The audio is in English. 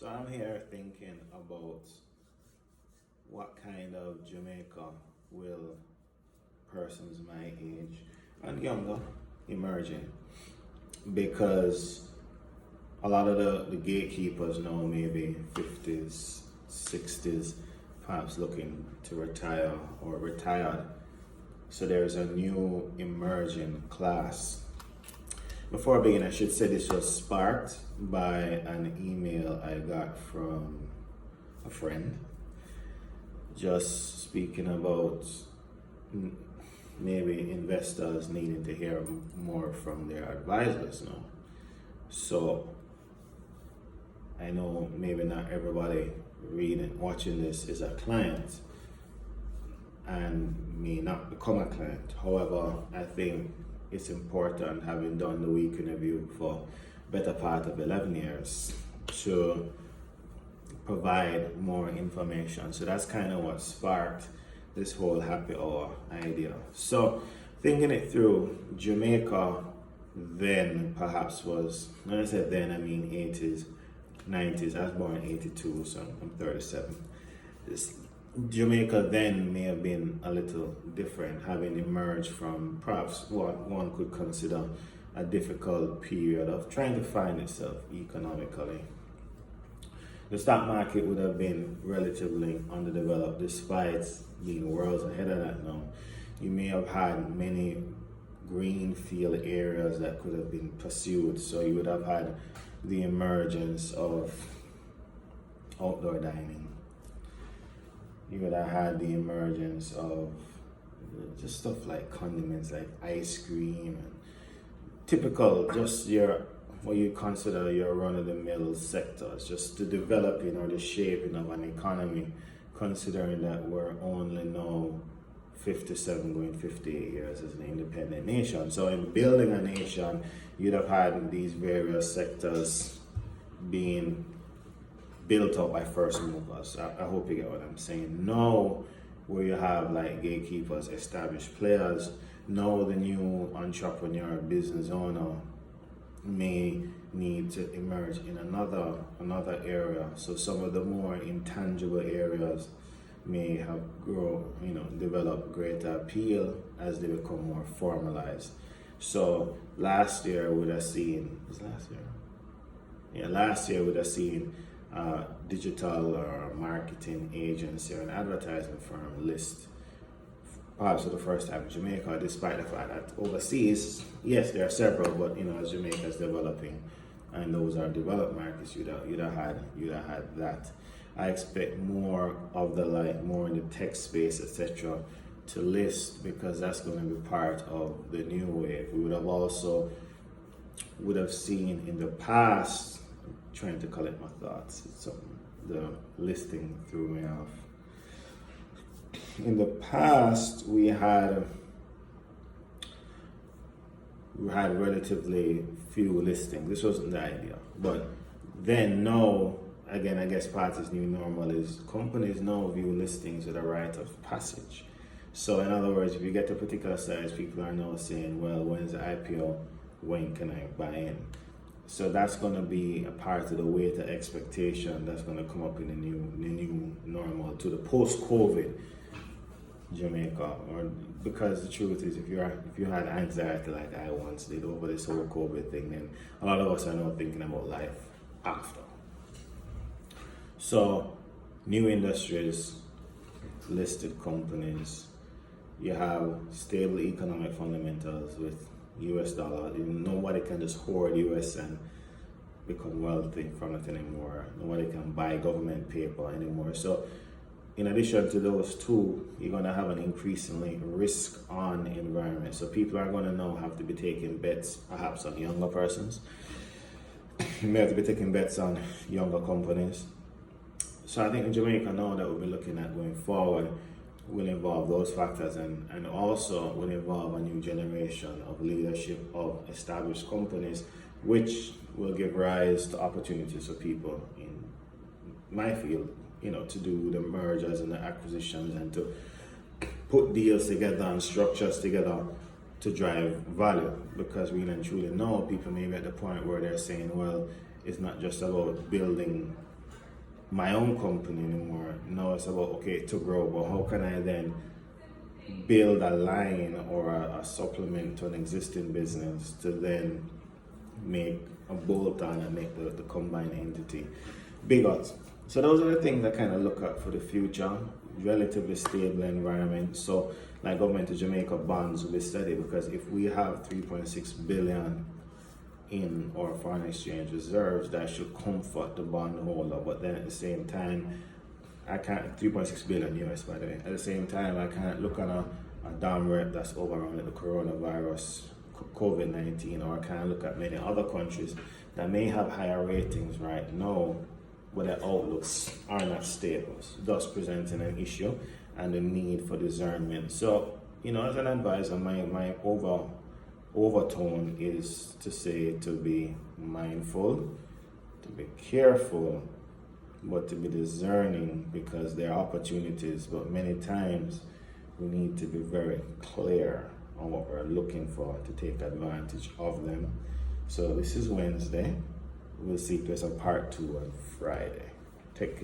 So I'm here thinking about what kind of Jamaica will persons my age and younger emerging, because a lot of the gatekeepers now maybe 50s, 60s, perhaps looking to retire or retired. So there's a new emerging class. Before I begin, I should say this was sparked by an email I got from a friend just speaking about maybe investors needing to hear more from their advisors now. So I know maybe not everybody watching this is a client and may not become a client. However, I think it's important, having done the week interview for better part of 11 years, to provide more information. So that's kind of what sparked this whole happy hour idea. So thinking it through, Jamaica then perhaps was, when I said then, I mean 80s, 90s. I was born in 82, so I'm 37. Jamaica then may have been a little different, having emerged from perhaps what one could consider a difficult period of trying to find itself economically. The stock market would have been relatively underdeveloped despite being worlds ahead of that now. You may have had many greenfield areas that could have been pursued, so you would have had the emergence of outdoor dining. You would have had the emergence of just stuff like condiments, like ice cream, and typical, just what you consider your run-of-the-mill sectors, just the developing or the shaping of an economy, considering that we're only now 57 going 58 years as an independent nation. So in building a nation, you'd have had these various sectors being built up by first movers. I hope you get what I'm saying. Now, where you have like gatekeepers, established players, now the new entrepreneur, business owner may need to emerge in another area. So some of the more intangible areas may have develop greater appeal as they become more formalized. So last year would have seen, last year would have seen digital or marketing agency or an advertising firm list, perhaps for the first time in Jamaica, despite the fact that overseas, yes, there are several, but as Jamaica is developing and those are developed markets, you'd have had that. I expect more of more in the tech space, etc., to list, because that's going to be part of the new wave. We would have seen in the past, trying to collect my thoughts, the listing threw me off. In the past, we had relatively few listings. This wasn't the idea, but then now, again, I guess part of new normal is companies now view listings with a rite of passage. So in other words, if you get to a particular size, people are now saying, well, when's the IPO? When can I buy in? So that's going to be a part of the weight of expectation that's going to come up in the new normal, to the post-COVID Jamaica. Or because the truth is, if you had anxiety like I once did over this whole COVID thing, then a lot of us are now thinking about life after. So new industries, listed companies, you have stable economic fundamentals with US dollar. Nobody can just hoard US and become wealthy from it anymore. Nobody can buy government paper anymore. So in addition to those two, you're going to have an increasingly risk-on environment. So people are going to now have to be taking bets, perhaps on younger persons. You may have to be taking bets on younger companies. So I think in Jamaica now that we'll be looking at going forward will involve those factors, and also will involve a new generation of leadership of established companies, which will give rise to opportunities for people in my field, to do the mergers and the acquisitions and to put deals together and structures together to drive value. Because we and truly know people may be at the point where they're saying, well, it's not just about building my own company anymore. Now it's about, okay, to grow, but how can I then build a line or a supplement to an existing business to then make a bolt on and make the combined entity bigger. So those are the things I kind of look at for the future. Relatively stable environment. So like government of Jamaica bonds will be steady, because if we have 3.6 billion in our foreign exchange reserves, that should comfort the bondholder. But then at the same time, I can't, 3.6 billion US by the way, at the same time I can't look on a down rate that's overrun with the coronavirus, COVID-19, or I can't look at many other countries that may have higher ratings right now, but their outlooks are not stable, thus presenting an issue and the need for discernment. So, as an advisor, my overtone is to say to be mindful, to be careful, but to be discerning, because there are opportunities, but many times we need to be very clear on what we're looking for to take advantage of them. So this is Wednesday. We'll see if there's a part 2 on Friday. Take care.